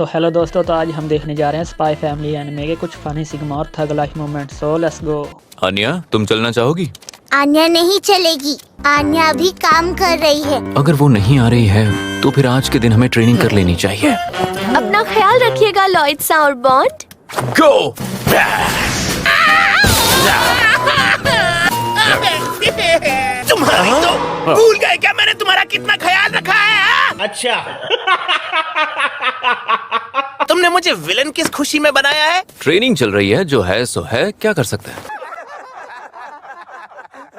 तो हेलो दोस्तों, तो आज हम देखने जा रहे हैं स्पाई फैमिली एनिमे के कुछ फनी सिग्मा और thug life moment. So let's go. Anya, तुम चलना चाहोगी? आन्या नहीं चलेगी। आन्या अभी काम कर रही है। अगर वो नहीं आ रही है तो फिर आज के दिन हमें ट्रेनिंग कर लेनी चाहिए। अपना ख्याल रखिएगा लॉयड और बॉन्ड। गो! तुम्हारी तो भूल गए क्या मैंने तुम्हारा कितना ख्याल रखा है? अच्छा। तुमने मुझे विलन किस खुशी में बनाया है? ट्रेनिंग चल रही है, जो है सो है, क्या कर सकते हैं।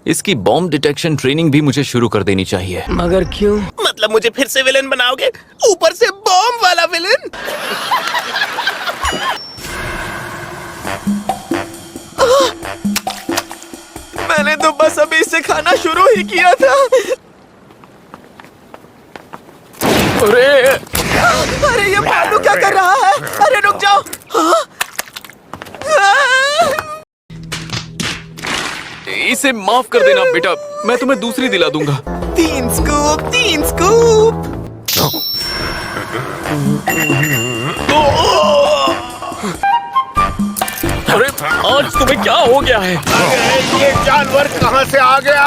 इसकी बॉम्ब डिटेक्शन ट्रेनिंग भी मुझे शुरू कर देनी चाहिए। मगर क्यों? मतलब मुझे फिर से विलन बनाओगे, ऊपर से बॉम्ब वाला विलन? मैंने तो बस अभी इसे खाना शुरू ही किया था। अरे ये भालू क्या कर रहा है? अरे रुक जाओ। इसे माफ कर देना बेटा, मैं तुम्हें दूसरी दिला दूंगा। 3 स्कूप, 3 स्कूप। अरे आज तुम्हें क्या हो गया है? ये जानवर कहाँ से आ गया?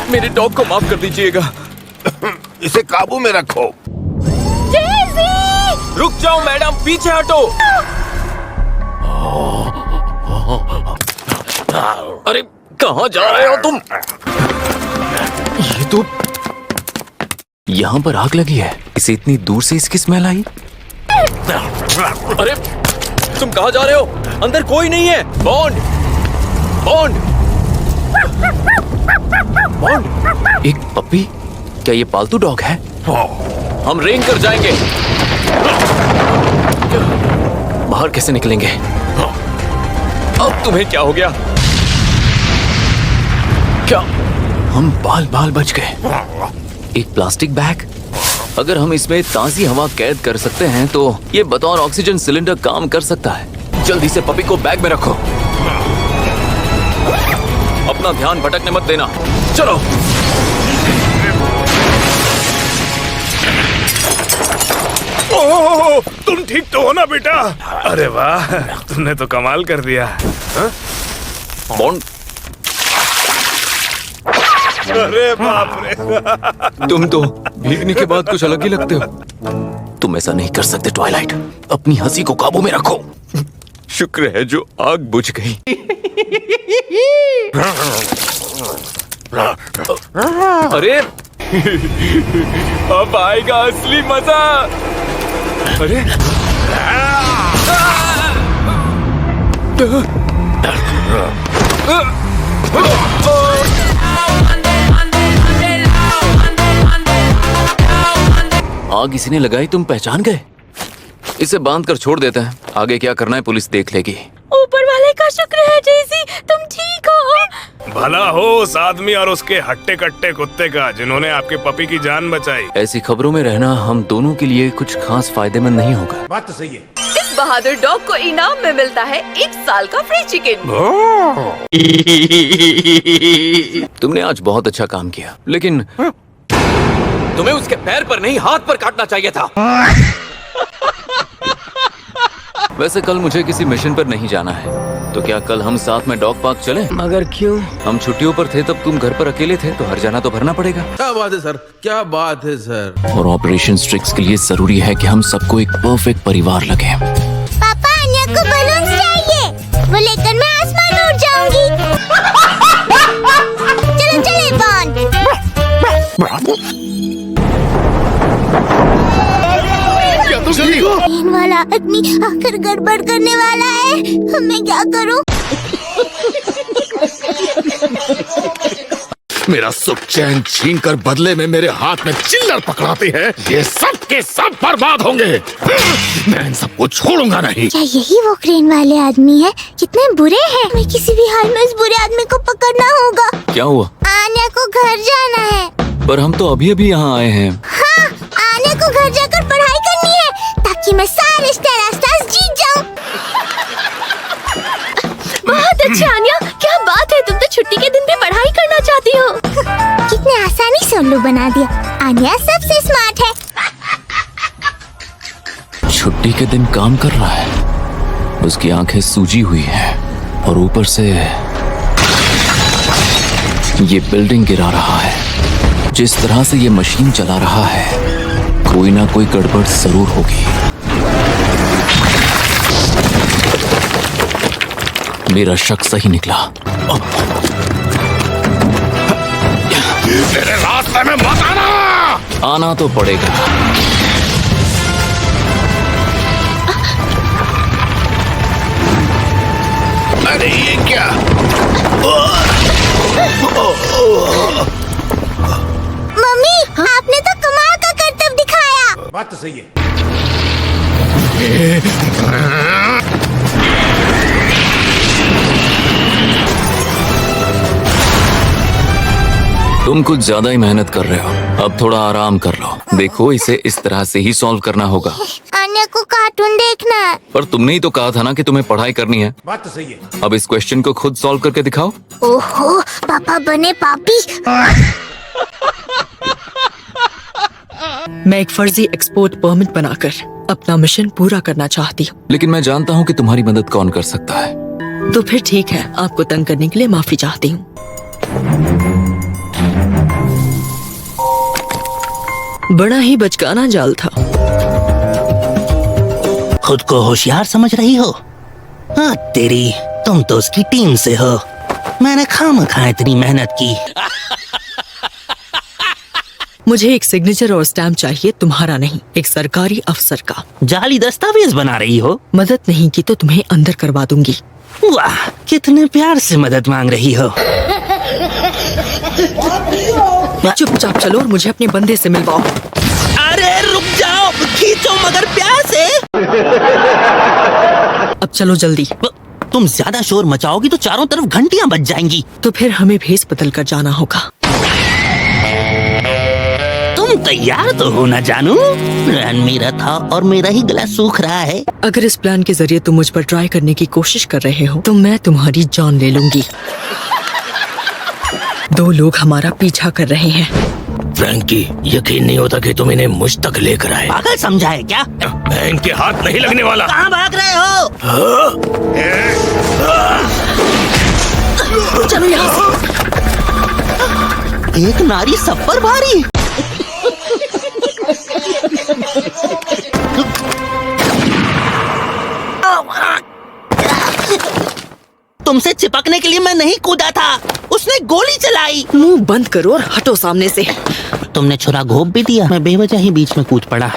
मेरे डॉग को माफ कर दीजिएगा। इसे काबू में रखो। रुक जाओ मैडम, पीछे हटो। अरे कहाँ जा रहे हो तुम? ये तो यहाँ पर आग लगी है। इसे इतनी दूर से इसकी स्मेल आई। अरे तुम कहाँ जा रहे हो? अंदर कोई नहीं है। Bond, bond, bond. एक पपी? क्या ये पालतू डॉग है? हम रेंग कर जाएंगे। बाहर कैसे निकलेंगे? अब तुम्हें क्या हो गया? क्या हम बाल बाल बच गए? एक प्लास्टिक बैग? अगर हम इसमें ताजी हवा कैद कर सकते हैं तो ये बतौर ऑक्सीजन सिलेंडर काम कर सकता है। जल्दी से पपी को बैग में रखो। अपना ध्यान भटकने मत देना। चलो। ओह, तुम ठीक तो हो ना बेटा? अरे वाह, तुमने तो कमाल कर दिया। बॉन्ड, अरे बाप रे। तुम तो भीगने के बाद कुछ अलग ही लगते हो। तुम ऐसा नहीं कर सकते ट्वाइलाइट। अपनी हंसी को काबू में रखो। शुक्र है जो आग बुझ गई। अरे अब आएगा असली मजा। अरे आग इसी ने लगाई, तुम पहचान गए? इसे बांध कर छोड़ देते हैं। आगे क्या करना है पुलिस देख लेगी। ऊपर वाले का शुक्र है जेसी, तुम ठीक हो। भला हो उस आदमी और उसके हट्टे कट्टे कुत्ते का जिन्होंने आपके पपी की जान बचाई। ऐसी खबरों में रहना हम दोनों के लिए कुछ खास फायदेमंद नहीं होगा। बात तो सही है। इस बहादुर डॉग को इनाम में मिलता है 1 साल का फ्री चिकन। तुमने आज बहुत अच्छा काम किया, लेकिन तुम्हें उसके पैर पर नहीं हाथ पर काटना चाहिए था। वैसे कल मुझे किसी मिशन पर नहीं जाना है, तो क्या कल हम साथ में डॉग पार्क चलें? मगर क्यों? हम छुट्टियों पर थे तब तुम घर पर अकेले थे, तो हर जाना तो भरना पड़ेगा। क्या बात है सर, क्या बात है सर। और ऑपरेशन स्ट्रिक्स के लिए जरूरी है कि हम सबको एक परफेक्ट परिवार लगे। पापा, आन्या को बलून्स चाहिए। वो लेकर मैं आसमान उड़ जाऊंगी। चलो चले बॉन्ड। ट्रेन वाला आदमी आकर गड़बड़ करने वाला है। मैं क्या करूं? मेरा सुख चैन छीन कर बदले में मेरे हाथ में चिल्लर पकड़ाती है। ये सब के सब बर्बाद होंगे। मैं इन सबको छोड़ूंगा नहीं। क्या यही वो क्रेन वाले आदमी है? कितने बुरे हैं। मैं किसी भी हाल में इस बुरे आदमी को पकड़ना होगा। क्या हुआ? आन्या को घर जाना है। पर हम तो अभी अभी यहाँ आए हैं। हाँ, आन्या को घर जाकर पढ़ाई करनी है ताकि मैं सारे स्टेरास्टास जीत जाऊँ। बहुत अच्छा आन्या, क्या बात है, तुम तो छुट्टी के दिन भी पढ़ाई करना चाहती हो। कितने आसानी से उल्लू बना दिया। आन्या सबसे स्मार्ट है। छुट्टी के दिन काम कर रहा है। उसकी आंखें सूजी हुई हैं और ऊपर से ये बिल्डिंग गिरा रहा है। जिस तरह से ये मशीन चला रहा है, कोई ना कोई गड़बड़ जरूर होगी। मेरा शक सही निकला। मेरे रास्ते में मत आना। आना तो पड़ेगा। अरे ये क्या? मम्मी, आपने तो कमाल का करतब दिखाया। बात तो सही है। तुम कुछ ज्यादा ही मेहनत कर रहे हो। अब थोड़ा आराम कर लो। देखो, इसे इस तरह से ही सॉल्व करना होगा। आन्या को कार्टून देखना है। पर तुमने ही तो कहा था ना कि तुम्हें पढ़ाई करनी है। बात तो सही है। अब इस क्वेश्चन को खुद सॉल्व करके दिखाओ। ओहो, पापा बने पापी। मैं एक फर्जी एक्सपोर्ट परमिट बनाकर अपना मिशन पूरा करना चाहती हूँ। लेकिन मैं जानता हूँ कि तुम्हारी मदद कौन कर सकता है। तो फिर ठीक है, आपको तंग करने के लिए माफी चाहती हूँ। बड़ा ही बचकाना जाल था। खुद को होशियार समझ रही हो? हाँ तेरी, तुम तो उसकी टीम से हो। मैंने खामखा इतनी मेहनत की। मुझे एक सिग्नेचर और स्टैम्प चाहिए, तुम्हारा नहीं, एक सरकारी अफसर का। जाली दस्तावेज बना रही हो? मदद नहीं की तो तुम्हें अंदर करवा दूंगी। वाह, कितने प्यार से मदद मांग रही हो। चुपचाप चलो और मुझे अपने बंदे से मिलवाओ। अरे रुक जाओ, खींचो मगर प्यार से। अब चलो जल्दी। तुम ज्यादा शोर मचाओगी तो चारों तरफ घंटियां बज जाएंगी। तो फिर हमें भेस बदल कर जाना होगा। तुम तैयार तो हो ना जानू? प्लान मेरा था और मेरा ही गला सूख रहा है। अगर इस प्लान के जरिए तुम मुझ पर ट्राई करने की कोशिश कर रहे हो तो मैं तुम्हारी जान ले लूंगी। 2 लोग हमारा पीछा कर रहे हैं। फ्रैंकी, यकीन नहीं होता कि तुम इन्हें मुझ तक लेकर आए। पागल समझा है क्या? मैं इनके हाथ नहीं लगने वाला। कहाँ भाग रहे हो? चलो यहाँ से। एक नारी सब पर भारी। तुमसे चिपकने के लिए मैं नहीं कूदा था, उसने गोली चलाई। मुंह बंद करो और हटो सामने से। तुमने छुरा घोंप भी दिया, मैं बेवजह ही बीच में कूद पड़ा।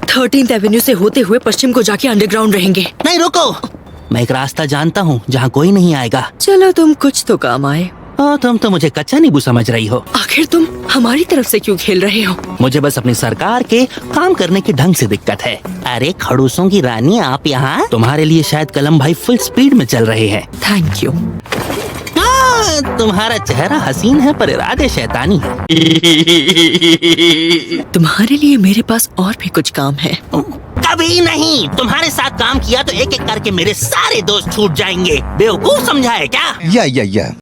13th एवेन्यू से होते हुए पश्चिम को जाके अंडरग्राउंड रहेंगे। नहीं रुको, मैं एक रास्ता जानता हूँ जहाँ कोई नहीं आएगा। चलो तुम कुछ तो काम आए। तुम तो मुझे कच्चा नींबू समझ रही हो। आखिर तुम हमारी तरफ से क्यों खेल रहे हो? मुझे बस अपनी सरकार के काम करने के ढंग से दिक्कत है। अरे खड़ूसों की रानी, आप यहाँ? तुम्हारे लिए शायद कलम भाई फुल स्पीड में चल रहे हैं। Thank you. तुम्हारा चेहरा हसीन है पर इरादे शैतानी है। तुम्हारे लिए मेरे पास और भी कुछ काम है। कभी नहीं। तुम्हारे साथ काम किया तो एक एक करके मेरे सारे दोस्त छूट जाएंगे। बेवकूफ समझा है क्या? या